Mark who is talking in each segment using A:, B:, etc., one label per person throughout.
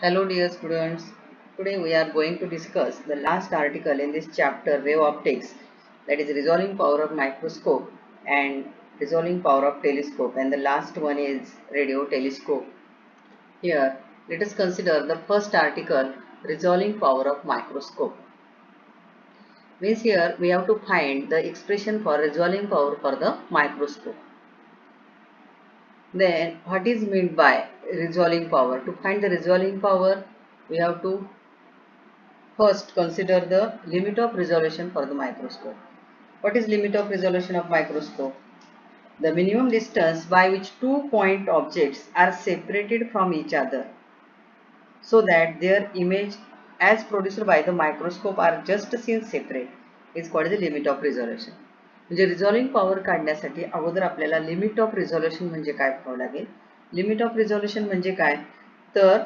A: Hello dear students, today we are going to discuss the last article in this chapter wave optics, that is resolving power of microscope and resolving power of telescope, and the last one is radio telescope. Here let us consider the first article, resolving power of microscope. Means here we have to find the expression for resolving power for the microscope. Then what is meant by resolving power? To find the resolving power we have to first, consider the limit of resolution for the microscope. What is limit of resolution of microscope? The minimum distance by which two-point objects are separated from each other so that their image as produced by the microscope are just seen separate is called the limit of resolution. म्हणजे रिझॉल्विंग power काढण्यासाठी अगोदर आपल्याला limit of resolution म्हणजे काय पाहावं लागेल. Limit of resolution म्हणजे काय, तर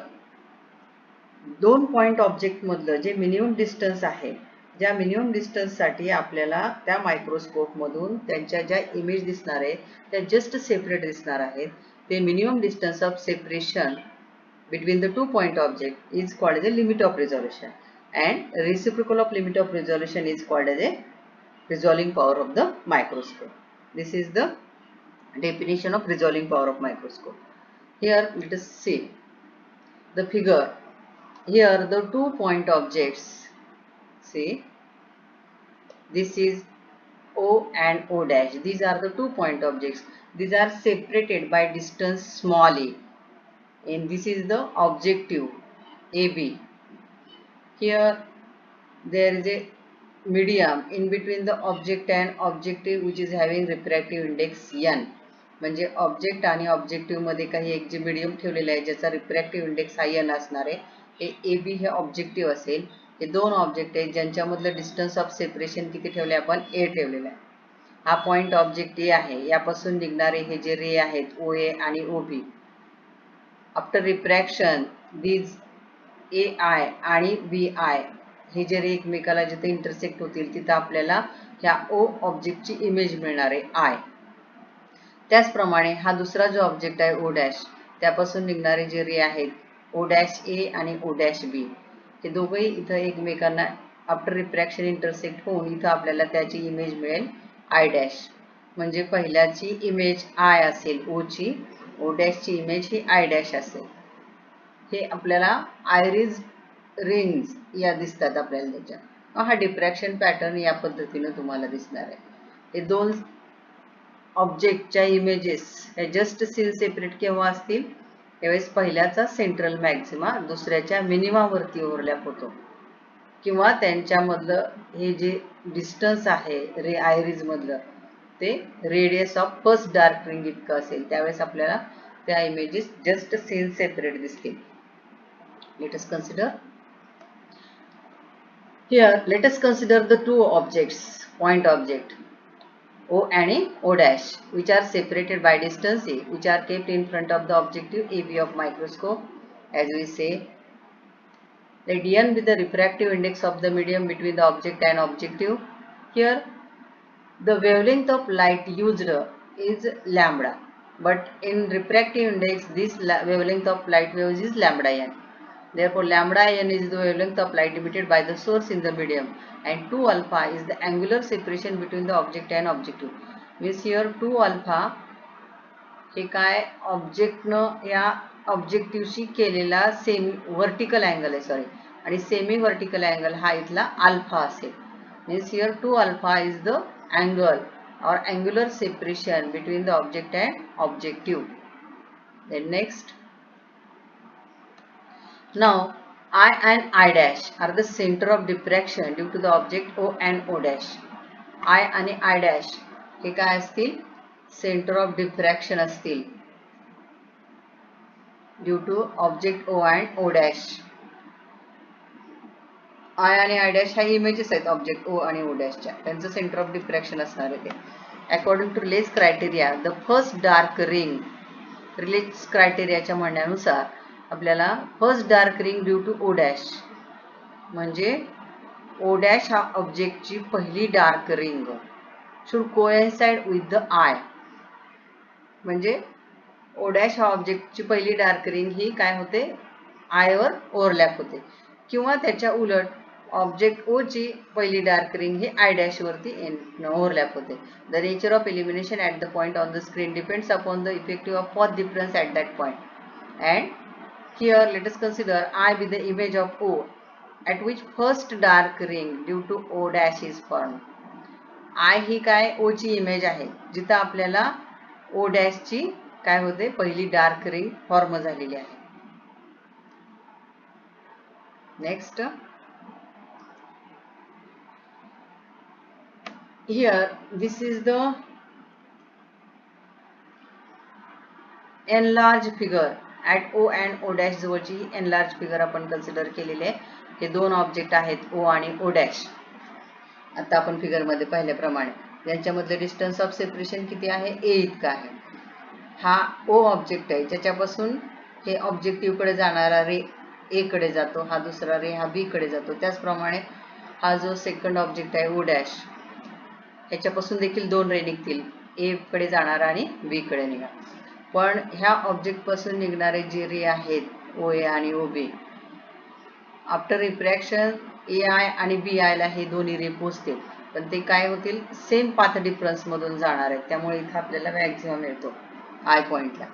A: दोन पॉइंट ऑब्जेक्ट मधलं जे मिनिमम डिस्टन्स आहे, ज्या मिनिमम डिस्टन्स साठी आपल्याला त्या मायक्रोस्कोप मधून त्यांच्या ज्या इमेज दिसणार आहे त्या जस्ट सेपरेट दिसणार आहेत, ते minimum distance of separation between the two point object is called as a limit of resolution, and reciprocal of limit of resolution is called as a resolving power of the microscope. This is the definition of resolving power of microscope. Here let us see the figure. Here the two point objects, see, this is O and O dash. These are the two point objects. These are separated by distance small a, and this is the objective AB. Here there is a medium in between the object and objective which is having refractive index n. म्हणजे object आणि objective मध्ये काही एक जे medium ठेवलेला आहे ज्याचा refractive index हा n असणार आहे. हे ए बी हे ऑब्जेक्टिव्ह असेल. हे दोन ऑब्जेक्ट आहेत ज्यांच्यामधलं डिस्टन्स ऑफ सेपरेशन किती ठेवले आपण, ए ठेवलेला आहे. हा पॉइंट ऑब्जेक्ट ए आहे, यापासून निघणारे हे जे रे आहेत ओ ए आणि O B, after refraction these A I आणि बी आय हे जे रे एकमेकाला जिथे इंटरसेक्ट होतील तिथं आपल्याला ह्या ओ ऑब्जेक्टची इमेज मिळणार आहे आय. त्याचप्रमाणे हा दुसरा जो ऑब्जेक्ट आहे ओ डॅश, त्यापासून निघणारे जे रे आहेत ओ डॅश ए आणि ओ डॅश बी, हे दोघंही इथं एकमेकांना आफ्टर रिफ्रॅक्शन इंटरसेक्ट होऊन इथं आपल्याला त्याची इमेज मिळेल आय डॅश. म्हणजे पहिल्याची इमेज आय असेल ओ ची, ओ डॅशची इमेज ही आय डॅश असेल. हे आपल्याला आयरिस रिंग्स या दिसतात आपल्याला त्याच्या. हा डिफ्रॅक्शन पॅटर्न या पद्धतीने तुम्हाला दिसणार आहे. हे दोन ऑब्जेक्टच्या इमेजेस हे जस्ट सीन सेपरेट केव्हा असतील, त्यावेळेस पहिल्याचा सेंट्रल मॅक्सिमा दुसऱ्याच्या मिनिमावरती ओव्हरलॅप होतो, किंवा त्यांच्यामधलं हे जे डिस्टन्स आहे रे आयरिस मधलं ते radius of first dark ring इतकं असेल, त्यावेळेस आपल्याला त्या इमेजेस जस्ट सीन सेपरेट दिसतील. Let us consider here. Let us consider the two objects, point object O and O dash, which are separated by distance a, which are kept in front of the objective AB of microscope. As we say, let n be the refractive index of the medium between the object and objective. Here the wavelength of light used is lambda, but in refractive index this wavelength of light waves is lambda n. Therefore lambda n is the wavelength of light emitted by the source in the medium, and 2 alpha is the angular separation between the object and objective. Means here 2 alpha हे काय object न या ऑब्जेक्टिव्हशी केलेला semi vertical angle आहे, sorry, आणि semi vertical angle हा इथला alpha असेल. Means here 2 alpha is the angle or angular separation between the object and objective. Then next, now I and I dash are the center of diffraction due to the object O and O dash. I आणि I dash हे काय असतील, centre of diffraction असतील due to object O and O dash. I आणि I dash ह्या images आहेत object O आणि O डॅशच्या, त्यांचं सेंटर ऑफ डिफ्रॅक्शन असणार आहे ते. According to Rayleigh's criteria the first dark ring, Rayleigh's क्रायटेरियाच्या म्हणण्यानुसार आपल्याला first dark ring due to O dash म्हणजे O डॅश हा ऑब्जेक्टची पहिली dark ring should coincide with the I. म्हणजे O डॅश हा ऑब्जेक्टची पहिली डार्क रिंग ही काय होते, आय वर ओव्हरलॅप होते, किंवा त्याच्या उलट ऑब्जेक्ट ओ ची पहिली dark ring he I dash वरती ओव्हरलॅप होते. The nature of elimination at the point on the screen depends upon the effective of path difference at that point. And here let us consider I be the image of O at which first dark ring due to O dash is formed. I ही काय O ची image आहे, जिथं आपल्याला O dash ची काय होते पहिली dark ring form झालेली आहे. Next, here this is the enlarged figure at O and O dash जवळची ही एनलार्ज फिगर आपण कन्सिडर केलेली आहे. हे दोन ऑब्जेक्ट आहेत O आणि O डॅश. आता आपण फिगरमध्ये पाहिल्याप्रमाणे यांच्यामधले डिस्टन्स ऑफ सेपरेशन किती आहे, A इतका आहे. हा O ऑब्जेक्ट आहे, ज्याच्यापासून हे ऑब्जेक्टिव्हकडे जाणारा रे A कडे जातो, हा दुसरा रे हा B कडे जातो. त्याचप्रमाणे हा जो सेकंड ऑब्जेक्ट आहे O डॅश, ह्याच्यापासून देखील दोन रे निघतील, A कडे जाणारा आणि B कडे निघा. पण ह्या ऑब्जेक्ट पासून निघणारे जे रे आहेत OA आणि OB, आफ्टर रिफ्रॅक्शन AI आणि BI ला हे दोन्ही रे पोचतील, पण ते काय होतील, सेम पाथ डिफरन्स मधून जाणार आहेत. त्यामुळे इथं आपल्याला मॅक्झिमम मिळतो आय पॉइंटला.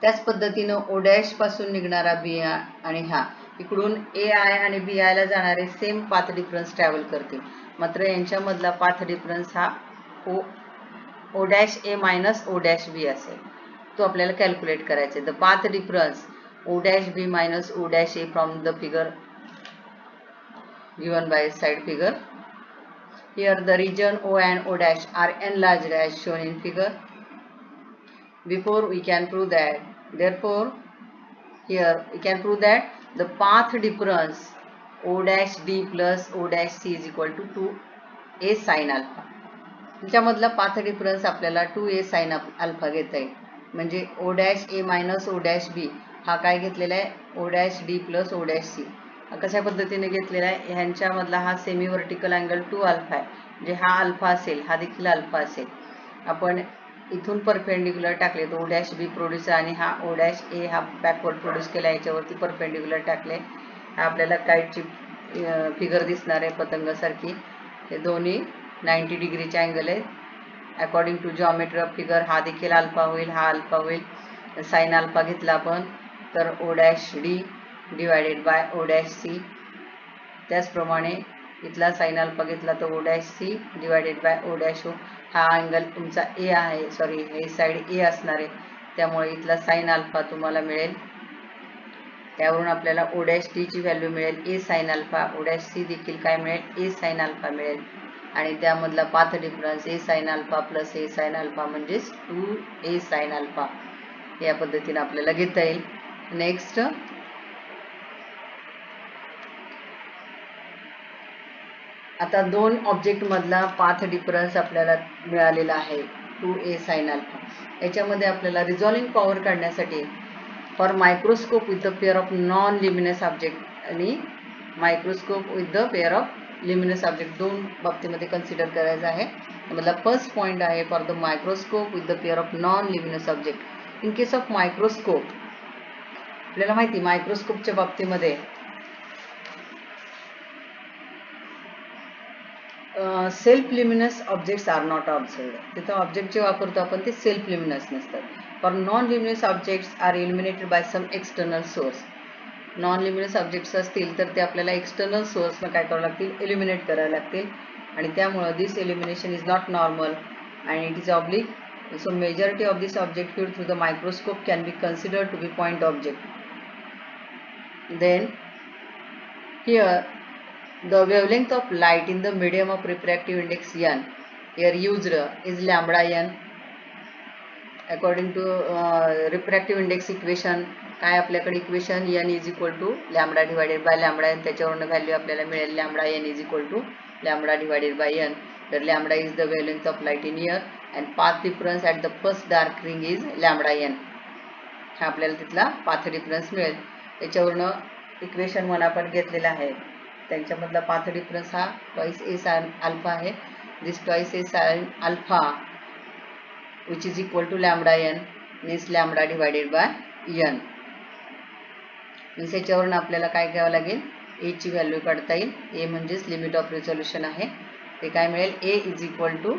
A: त्याच पद्धतीनं O डॅश पासून निघणारा BI आणि हा इकडून AI आणि BI ला जाणारे सेम पाथ डिफरन्स ट्रॅव्हल करतील, मात्र यांच्यामधला पाथ डिफरन्स हा O dash A minus O dash B असेल. तो आपल्याला कॅल्क्युलेट करायचा आहे. The path difference O dash B minus O dash A from the figure given by side figure. Here the region O and O dash are enlarged as shown in figure. Before we can prove that, therefore here we can prove that the path difference O dash D plus O dash C is equal to 2A sin alpha. त्याच्यामधला path difference आपल्याला 2A sin alpha घेता येईल. म्हणजे O dash A minus O dash B हा काय घेतलेला आहे, O dash D plus O dash C. कशा पद्धतीने घेतलेला आहे, ह्यांच्यामधला हा सेमी व्हर्टिकल अँगल 2 अल्फा आहे, म्हणजे हा अल्फा असेल, हा देखील अल्फा असेल. आपण इथून परपेंडिक्युलर टाकले तर O डॅश B प्रोड्यूस आणि हा O डॅश A हा बॅकवर्ड प्रोड्यूस केला, याच्यावरती परपेंडिक्युलर टाकले. हा आपल्याला काईटची फिगर दिसणार आहे पतंगासारखी. हे दोन्ही 90 डिग्रीचे अँगल आहेत. According to geometry of figure हा देखील अल्फा होईल, हा अल्फा होईल. साइन अल्फा घेतला आपण तर O dash D divided by O dash C. त्याचप्रमाणे इथला साइन अल्फा घेतला तर O dash C divided by O dash O. हा अँगल तुमचा A आहे, सॉरी हे साइड A असणार आहे, त्यामुळे इथला साइन अल्फा तुम्हाला मिळेल. त्यावरून आपल्याला O डॅश D ची व्हॅल्यू मिळेल A sine alpha. O dash C देखील काय मिळेल, A साइन अल्फा मिळेल. आणि त्यामधला path difference A sine alpha plus A sine alpha म्हणजेच 2A साइन अल्फा. या पद्धतीने आपल्याला घेता येईल. नेक्स्ट, आता दोन ऑब्जेक्ट मधला पाथ डिफरन्स आपल्याला मिळालेला आहे 2A साइन अल्फा. याच्यामध्ये आपल्याला रिझॉल्विंग पॉवर काढण्यासाठी for microscope with the pair of non luminous object आणि microscope with the pair of luminous object दोन बाबतीमध्ये कन्सिडर करायचं आहे. मतलब फर्स्ट पॉइंट आहे for the microscope with the pair of non luminous object. In case of microscope आपल्याला माहिती, मायक्रोस्कोपच्या बाबतीमध्ये self luminous objects are not observed. तिथं ऑब्जेक्ट जे वापरतो आपण ते सेल्फ लिमिनस नसतात. For non luminous objects R illuminated by some external source. Non luminous objects असतील तर ते आपल्याला एक्सटर्नल सोर्सनं काय करावं लागतील, इल्युमिनेट करावे लागतील. आणि त्यामुळं this illumination is not normal and it is oblique. So majority of this object viewed through the microscope can be considered to be point object. Then here the wavelength of light in the medium of refractive index n here used is lambda n. According to refractive index equation काय आपल्याकडे equation n is equal to lambda divided by lambda n. त्याच्यावरून value आपल्याला मिळेल lambda n is equal to lambda divided by n. तर lambda is the wavelength of light in air and path difference at the first dark ring is lambda n. हा आपल्याला तिथला path difference मिळेल. त्याच्यावरून equation 1 आपण घेतलेला आहे, त्यांच्यामधला पाथ डिफरन्स हा ट्वाइस A साइन अल्फा आहे. This twice A sine alpha which is equal to lambda n means lambda divided by n. Means याच्यावरून आपल्याला काय घ्यावं लागेल, ए ची व्हॅल्यू काढता येईल. ए म्हणजेच लिमिट ऑफ रिझोल्युशन आहे. ते काय मिळेल, A is equal to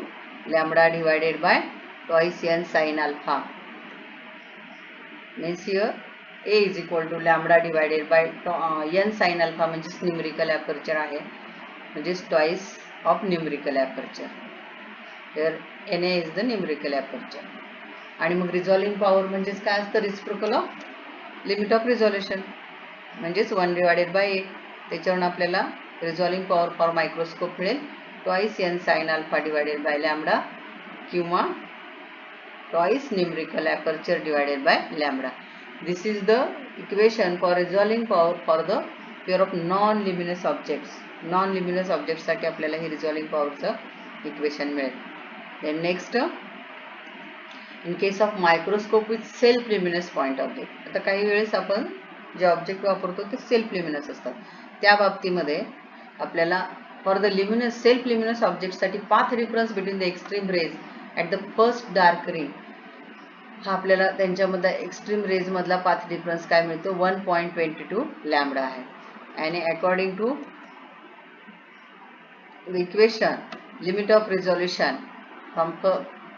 A: lambda divided by twice N sine alpha. Means here A is equal to lambda divided by N sine alpha म्हणजेच न्यूमरिकल ॲपर्चर आहे, म्हणजेच twice of numerical aperture. Here N A is the numerical aperture. आणि मग resolving power म्हणजेच काय असतं, reciprocal of limit of resolution म्हणजेच 1 divided by A. त्याच्यावरून आपल्याला रिझॉल्विंग पॉवर फॉर मायक्रोस्कोप मिळेल twice N sine alpha divided by lambda किंवा twice numerical aperture divided by lambda. This is the equation for resolving power for the pair of non luminous objects. Non luminous ऑब्जेक्ट्ससाठी आपल्याला हे resolving पॉवरचं equation मिळेल. Then next, in case of microscope with self luminous point object. आता काही वेळेस आपण जे ऑब्जेक्ट वापरतो ते सेल्फ लिमिनस असतात. त्या बाबतीमध्ये आपल्याला for the luminous self luminous ऑब्जेक्टसाठी path difference between the extreme rays at the first dark ring, हा आपल्याला त्यांच्यामधला एक्स्ट्रीम रेज मधला पाथ डिफरन्स काय मिळतो, 1.22 लॅम्बडा आहे. आणि according to the equation limit of resolution from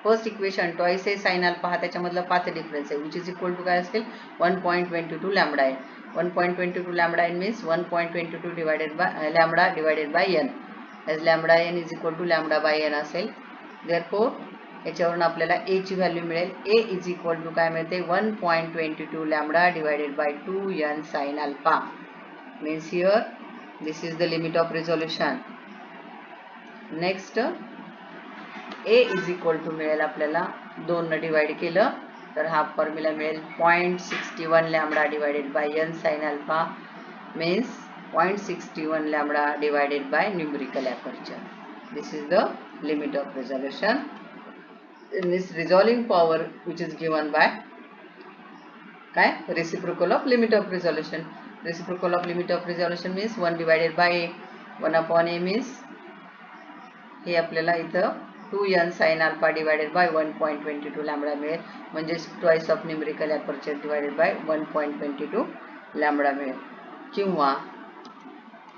A: first equation twice a sine alpha, हा त्याच्यामधला पाथ डिफरन्स आहे, विच इज इक्वल टू काय असेल 1.22 lambda n. 1.22 lambda n means 1.22 divided by lambda divided by N, as lambda N is equal to lambda by N असेल. Therefore याच्यावरून आपल्याला ए ची value मिळेल. ए इज इक्वल टू काय मिळते, 1.22 lambda divided by 2n sine alpha. Means here this is the limit of resolution. Next, A is equal to मिळेल आपल्याला 2 न डिवाइड केलं तर हा फॉर्म्युला मिळेल 0.61 lambda divided by N sine alpha, means 0.61 lambda divided by numerical aperture. This is the limit of resolution. Means resolving power which is given by काय, reciprocal of limit of resolution. Reciprocal of limit of resolution means 1 divided by a. 1 upon a means हे आपल्याला इथं 2n sine alpha divided by 1.22 lambda मिळेल, म्हणजेच twice of numerical aperture divided by 1.22 lambda मिळेल. किंवा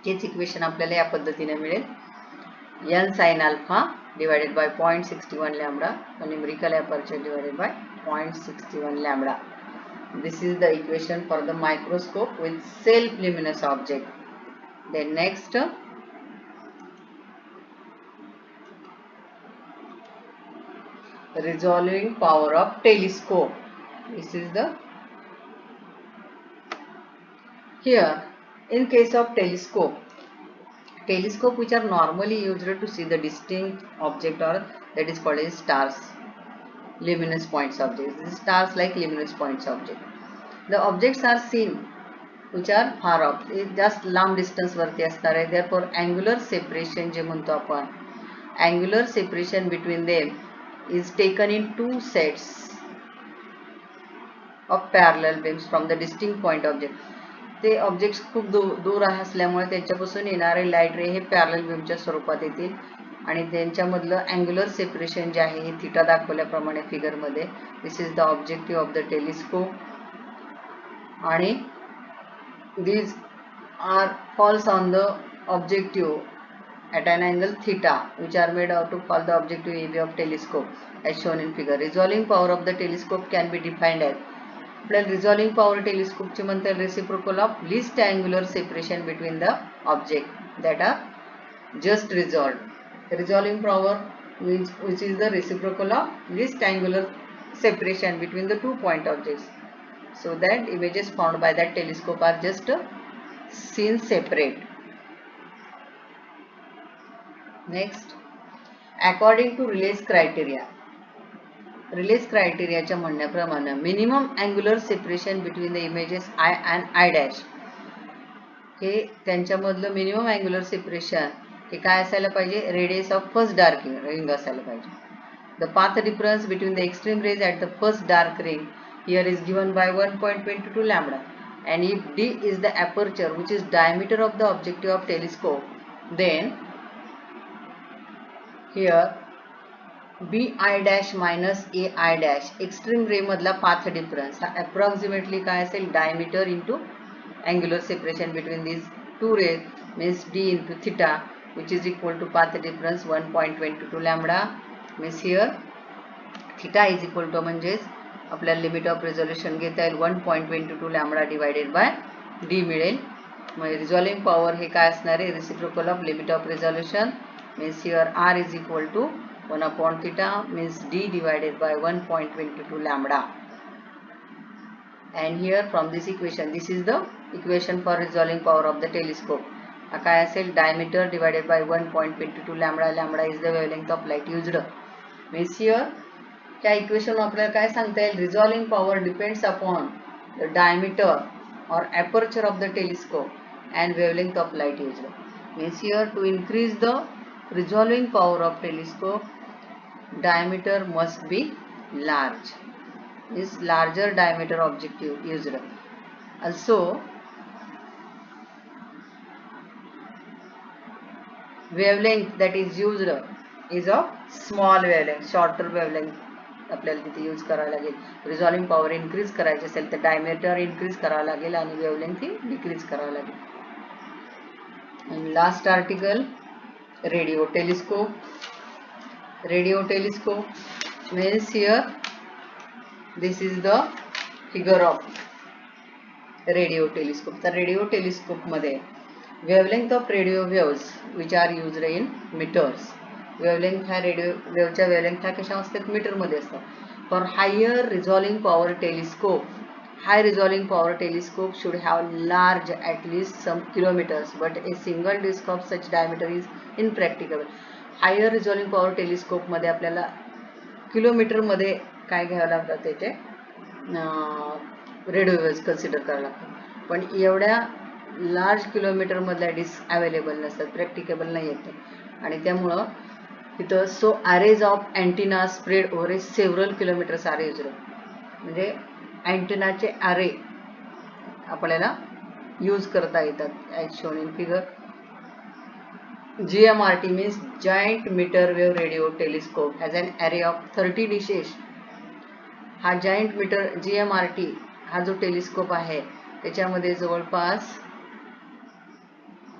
A: हेच equation आपल्याला या पद्धतीने मिळेल, n sine alpha divided by 0.61 lambda numerical aperture divided by 0.61 lambda. This is the equation for the microscope with self luminous object. Then next, resolving power of telescope. This is the here in case of telescope which are normally used to see the distinct object, or that is called as stars, luminous points objects. These stars like luminous points object. The objects are seen which are far off, just लांब distance वरती असणार आहे. Therefore angular separation जे म्हणतो आपण, angular separation between them is taken in 2 sets of parallel beams from the distinct point object. ते objects खूप दूर असल्यामुळे त्यांच्यापासून येणारे लाईट रे हे पॅरलल बीमच्या स्वरूपात येतील आणि त्यांच्यामधलं अँग्युलर सेपरेशन जे आहे हे थीटा दाखवल्याप्रमाणे फिगरमध्ये. This is the objective of the telescope आणि these are falls on the objective at an angle theta which are made out to fall the objective AB of telescope as shown in figure. Resolving power of the telescope can be defined as, आपल्याला resolving power telescope ची म्हणता येईल reciprocal of least angular separation between the object that are just resolved. Resolving power which is the reciprocal of least angular separation between the 2 point objects, so that images found by that telescope are just seen separate. Next, according to Rayleigh's criteria, Rayleigh's criteria च्या म्हणण्याप्रमाणे minimum angular separation between the images I and I dash, हे त्यांच्यामधलं minimum angular separation हे काय असायला पाहिजे, radius of first dark ring असायला पाहिजे. The path difference between the extreme rays at the first dark ring here is given by 1.22 lambda, and if D is the aperture which is diameter of the objective of telescope, then here BI dash minus AI dash extreme ray मधला path difference हा approximately काय असेल, diameter into angular separation between these two rays means d into theta, which is equal to path difference 1.22 lambda. means here theta is equal to म्हणजेच आपल्याला limit of resolution घेता येईल 1.22 lambda divided bye D मिळेल. म्हणजे रिझॉल्विंग power हे काय असणार आहे, reciprocal of limit of resolution. means here r is equal to 1 upon theta means d divided by 1.22 lambda. And here from this equation, this is the equation for resolving power of the telescope. काय असेल, diameter divided by 1.22 lambda. lambda is the wavelength of light used. means here त्या equation आपल्याला काय सांगता येईल, resolving power depends upon the diameter or aperture of the telescope and wavelength of light used. means here to increase the resolving power of telescope, diameter must be large, is larger diameter objective used. Also wavelength that is used is of small wavelength, shorter wavelength आपल्याला तिथे use करावं लागेल. रिझॉल्विंग power increase करायची असेल तर diameter increase करावं लागेल आणि वेवलेंथ ही डिक्रीज करावं लागेल. Last article, radio telescope. Radio telescope means here this is the figure of radio telescope. तर रेडिओ टेलिस्कोप मध्ये wavelength of radio waves which are used in metres. Wavelength ह्या radio वेवच्या wavelength ह्या कशा असतात, metre मध्ये असतात. For higher resolving power telescope, high resolving power telescope should have large at least some kilometers but a single disk of such diameter is impracticable. Higher resolving power telescope मध्ये आपल्याला kilometre मध्ये काय घ्यावं लागतं, त्याचे radio waves consider करावं लागतं. पण एवढ्या लार्ज किलोमीटर मधल्या डिस्क अवेलेबल नसतात, प्रॅक्टिकेबल नाही येते. आणि त्यामुळं तिथं so array of antenna spread over a several kilometers are used. म्हणजे अँटिनाचे अरे आपल्याला यूज करता येतात. As shown in figure. GMRT means Giant Meter Wave Radio Telescope has an array of 30 dishes. हा जायंट मीटर GMRT हा जो telescope आहे त्याच्यामध्ये जवळपास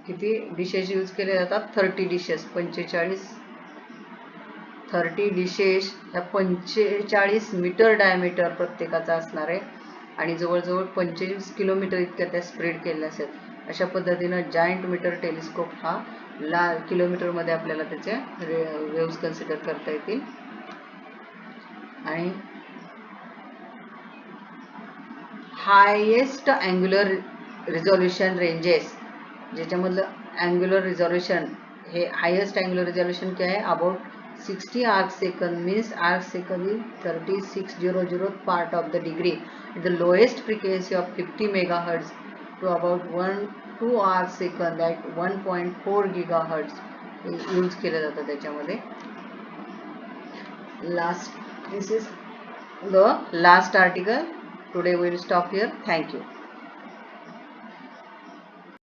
A: किती डिशेस यूज केले जातात, 30 डिशेस. 30 डिशेस ह्या 45 मीटर डायमीटर प्रत्येकाचा असणार आहे आणि जवळजवळ 25 किलोमीटर इतक्या त्या स्प्रेड केलेल्या असतात. अशा पद्धतीनं जायंट मीटर टेलिस्कोप हा किलोमीटर मध्ये आपल्याला त्याचे वेव्स कन्सिडर करता येतील. आणि हायेस्ट अँग्युलर रिझॉल्युशन रेंजेस, ज्याच्यामधलं अँग्युलर रिझॉल्युशन हे हायेस्ट अँग्युलर रिझॉल्युशन काय आहे, about 60 arc second means arc second is 3600th part of the degree. The lowest frequency of 50 megahertz to about 2 arc second at 1.4 gigahertz use केलं जातं त्याच्यामध्ये. This is the last article. Today we will stop here. Thank you.